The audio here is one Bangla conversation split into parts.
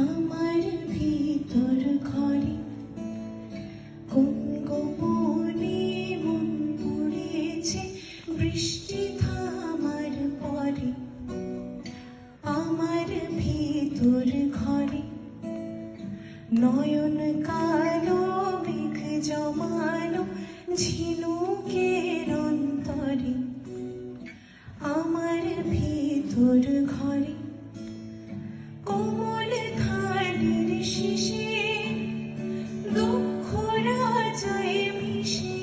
আমার ভিতর ঘরে কোন গোপনে মন পড়েছে বৃষ্টি থামার পরে। আমার ভিতর ঘরে নয়ন কালো মেঘ জমানো ঝিনুকের অন্তরে। আমার ভিতর ঘরে কোমল ধানের শিশে দুঃখ রাজায় মিশে।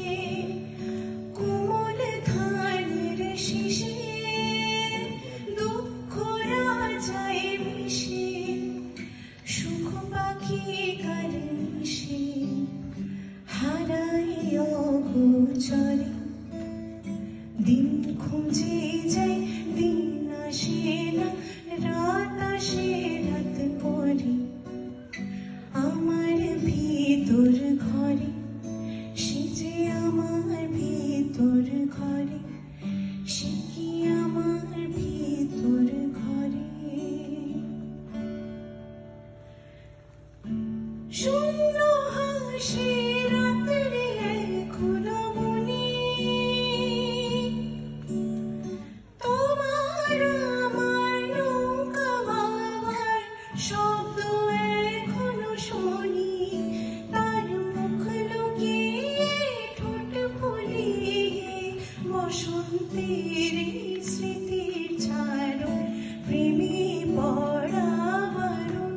কোমল ধানের শিশে দুঃখ রাজায় মিশে। সুখ পাখি কার মিশে হারাই অগোচরে। দিন খুঁজে যাই দিন আসে না, রাত আসে রাত পরে। আমার ভিতর ঘরে সে যে আমার ভিতর ঘরে, সে কি আমার ভিতর ঘরে। শূন্য হাসি রাত্রে এখনো মনে, তোমার আমার নৌকা বাবার শব্দ এখনো শুনি। তার মুখ লুকিয়ে ঠোঁট ফুলিয়ে বসন্তের স্মৃতির চারণ প্রেমে পড়া বারণ।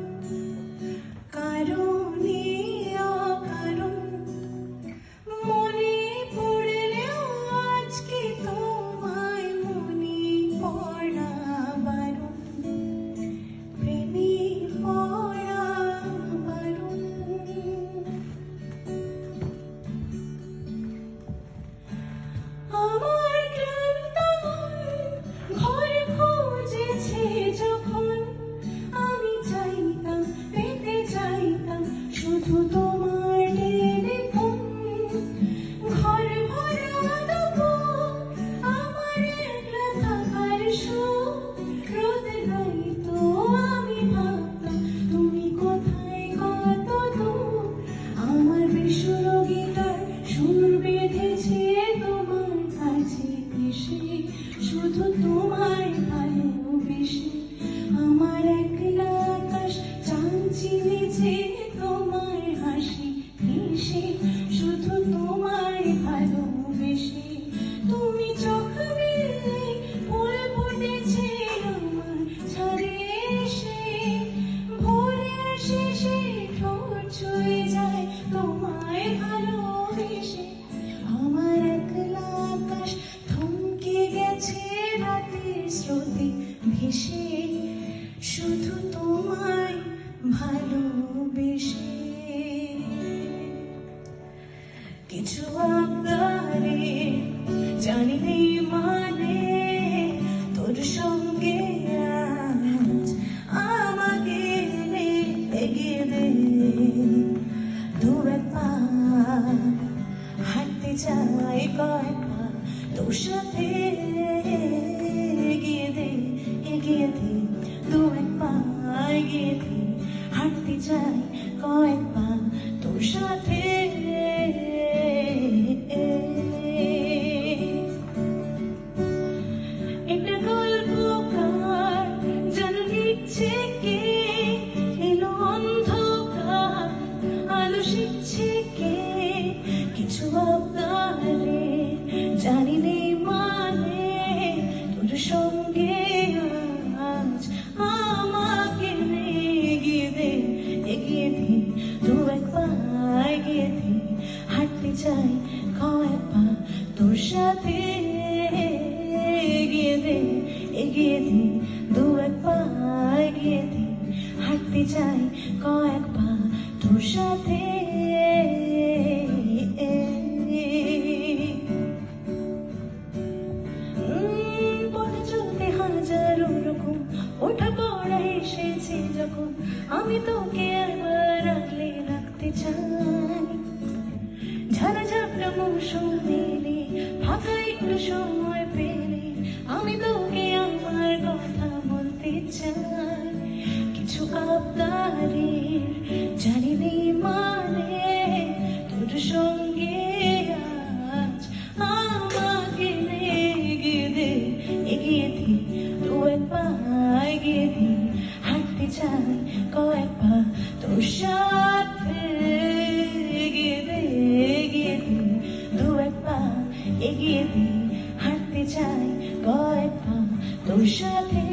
কারণে অকারণ মনে পড়লেও আজকে তোমায় মনে পড়া বারণ। প্রেমে পড়া বারণ। আমার ক্লান্ত মন ঘর খুঁজেছে যখন, আমি চাইতাম পেতে চাইতাম শুধু তোমার টেলিফোন। ঘর ভরা দুপুর আমার একলা থাকার সুখ, রোদ গাইতো আমি ভাবতাম তুমি কোথায় কত দূর। আমার বেসুরো গিটার সুর বেঁধেছে তোমার কাছে এসে, শুধু তোমায় ভালোবেসে। আমার একলা আকাশ চাঁদ চিনেছে তোমার হাসি হেসে, শুধু তোমায় ভালোবেসে। তুমি চোখ মেলে ফুল ফুটেছে আমার ছাদে এসে, ভোরের শেষে ঠোঁট ছুঁয়ে যায় তোমায় ভালোবেসে। আমার একলা আকাশ থমকে গেছে রাতের স্রোতে ভেসে, শুধু তোমায় ভালোবেসে। কিছু আবদারে জানি নেই মানে, তোর সঙ্গে আজ আমাকে এগিয়ে দে। দু এক পা হাঁটতে চাই কয়েক পা তোর সাথে, এগিয়ে দে এগিয়ে দে। দু এক পা এগিয়ে দে, হাঁটতে চাই কয়েক পা তোর সাথে। একটা গল্পকার যেন লিখছে কে, এলো অন্ধকার আলো শিখছে কে। কিছু আবদারে জানি নেই মানে, তোর সঙ্গে আজ আমাকে এগিয়ে দে এগিয়ে দে। দু এক পা এগিয়ে দে, হাঁটতে চাই কয়েক পা তোর সাথে, এগিয়ে দে এগিয়ে দে। দু এক পা এগিয়ে দে, হাঁটতে চাই কয়েক পা তোর সাথে। পথে চলতে হাজারো রকম ওঠা পড়া এসেছে যখন, আমি তোকে একবার রাখলে রাখতে চাই। ঝাড়া ঝাপড়া মৌসুম মেলে সময় পেলে আমি তোকে আমার কথা বলতে চাই। কিছু আবদারের জানি নেই মানে, তোর সঙ্গে আজ আমাকে এগিয়ে দে, এগিয়ে দি দু এক পা, এগিয়ে দি হাঁটতে চাই কয়েক পা তোর সাথে। এগিয়ে দে, এগিয়ে দি দু এক পা, এগিয়ে দি হাঁটতে চাই কয়েক পা তোর সাথে।